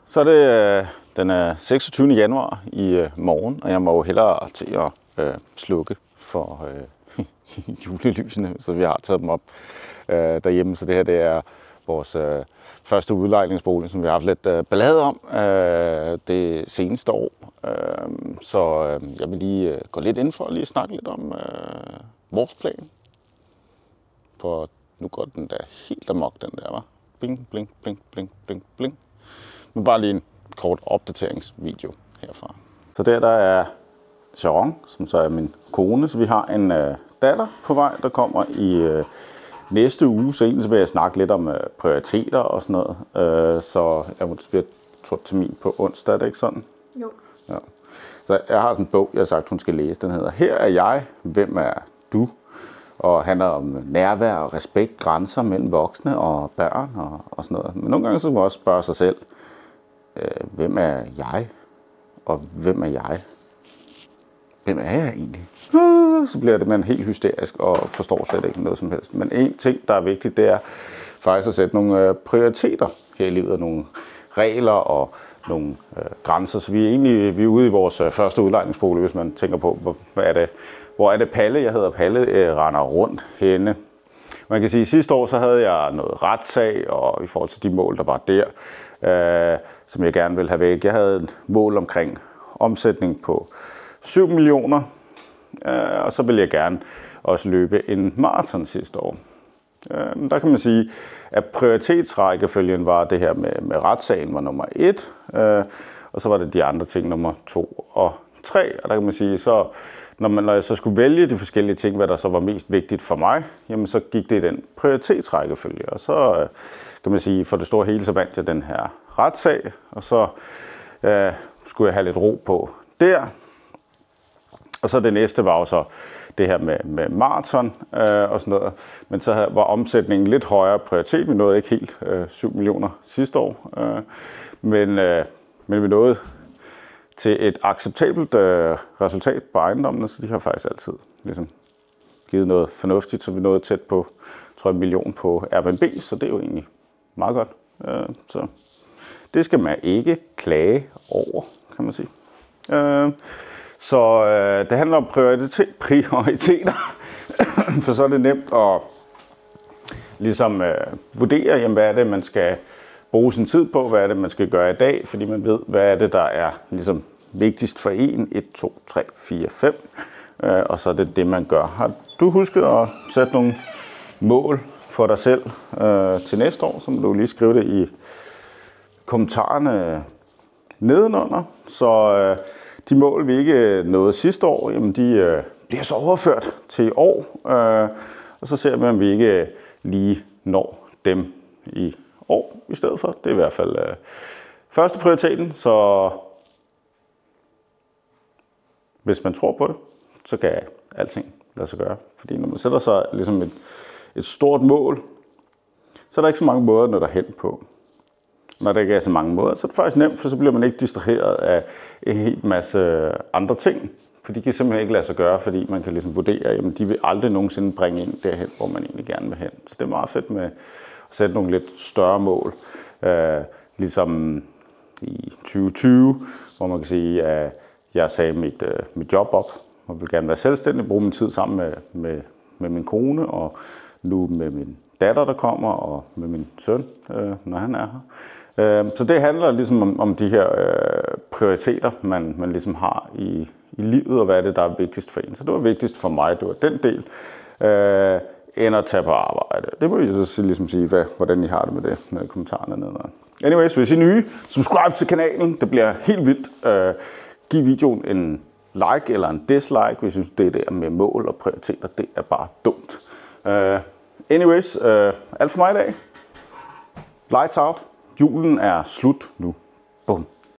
Så er det den 26. januar i morgen, og jeg må jo hellere til at slukke for julelysene, så vi har taget dem op derhjemme. Så det her det er vores første udlejningsbolig, som vi har haft lidt ballade om det seneste år. Så jeg vil lige gå lidt ind for at lige snakke lidt om vores plan. For nu går den da helt amok, den der, var. Bling, bling, bling, bling, bling, bling. Men bare lige en kort opdateringsvideo herfra. Så der er Sharon, som så er min kone. Så vi har en datter på vej, der kommer i næste uge. Så egentlig vil jeg snakke lidt om prioriteter og sådan noget. Så jeg tror termin på onsdag, er det ikke sådan? Jo. Ja. Så jeg har sådan en bog, jeg har sagt, hun skal læse. Den hedder Her er jeg, hvem er du? Og handler om nærvær og respekt, grænser mellem voksne og børn og sådan noget. Men nogle gange så må man også spørge sig selv, hvem er jeg? Og hvem er jeg? Hvem er jeg egentlig? Så bliver det man helt hysterisk og forstår slet ikke noget som helst. Men en ting, der er vigtigt, det er faktisk at sætte nogle prioriteter her i livet. Nogle regler og nogle grænser. Så vi er ude i vores første udlejningsbolig, hvis man tænker på, hvor er det Palle? Jeg hedder Palle, render rundt henne. Man kan sige, at sidste år så havde jeg noget retssag, og i forhold til de mål, der var der, som jeg gerne ville have væk. Jeg havde et mål omkring omsætning på 7 millioner, og så ville jeg gerne også løbe en maraton sidste år. Der kan man sige, at prioritetsrækkefølgen var det her med retssagen var nummer 1, og så var det de andre ting nummer 2 og 3. Og der kan man sige, så når jeg så skulle vælge de forskellige ting, hvad der så var mest vigtigt for mig, jamen så gik det i den prioritetsrækkefølge. Og så kan man sige, for det store hele så vandt jeg den her retssag, og så skulle jeg have lidt ro på der. Og så det næste var jo så det her med maraton og sådan noget. Men så var omsætningen lidt højere prioritet. Vi nåede ikke helt 7 millioner sidste år. Men vi nåede til et acceptabelt resultat på ejendommene, så de har faktisk altid ligesom givet noget fornuftigt. Så vi nåede tæt på, tror jeg, 1 million på Airbnb, så det er jo egentlig meget godt. Så det skal man ikke klage over, kan man sige. Så det handler om prioriteter, for så er det nemt at ligesom vurdere, jamen, hvad er det, man skal bruge sin tid på, hvad er det, man skal gøre i dag, fordi man ved, hvad er det, der er ligesom vigtigst for en, 1, 2, 3, 4, 5, og så er det det, man gør. Har du husket at sætte nogle mål for dig selv til næste år, så må du lige skrive det i kommentarerne nedenunder, så de mål, vi ikke nåede sidste år, jamen de bliver så overført til i år, og så ser vi, om vi ikke lige når dem i år i stedet for. Det er i hvert fald første prioriteten, så hvis man tror på det, så kan alting lade sig gøre. Fordi når man sætter sig ligesom et stort mål, så er der ikke så mange måder at nå derhen på. Når der ikke er så mange måder, så er det faktisk nemt, for så bliver man ikke distraheret af en hel masse andre ting. For de kan simpelthen ikke lade sig gøre, fordi man kan ligesom vurdere, at de vil aldrig nogensinde bringe ind derhen, hvor man egentlig gerne vil hen. Så det er meget fedt med at sætte nogle lidt større mål. Ligesom i 2020, hvor man kan sige, at jeg sagde mit job op. Jeg vil gerne være selvstændig, bruge min tid sammen med min kone, og nu med min datter, der kommer, og med min søn, når han er her. Så det handler ligesom om de her prioriteter, man ligesom har i livet, og hvad er det, der er vigtigst for en. Så det var vigtigst for mig, det var den del, end at tage på arbejde. Det må I så ligesom sige, hvordan I har det med det, med kommentarerne nedenunder. Anyways, hvis I er nye, subscribe til kanalen, det bliver helt vildt. Giv videoen en like eller en dislike, hvis I synes, det der med mål og prioriteter, det er bare dumt. Anyways, alt for mig i dag. Lights out. Julen er slut nu.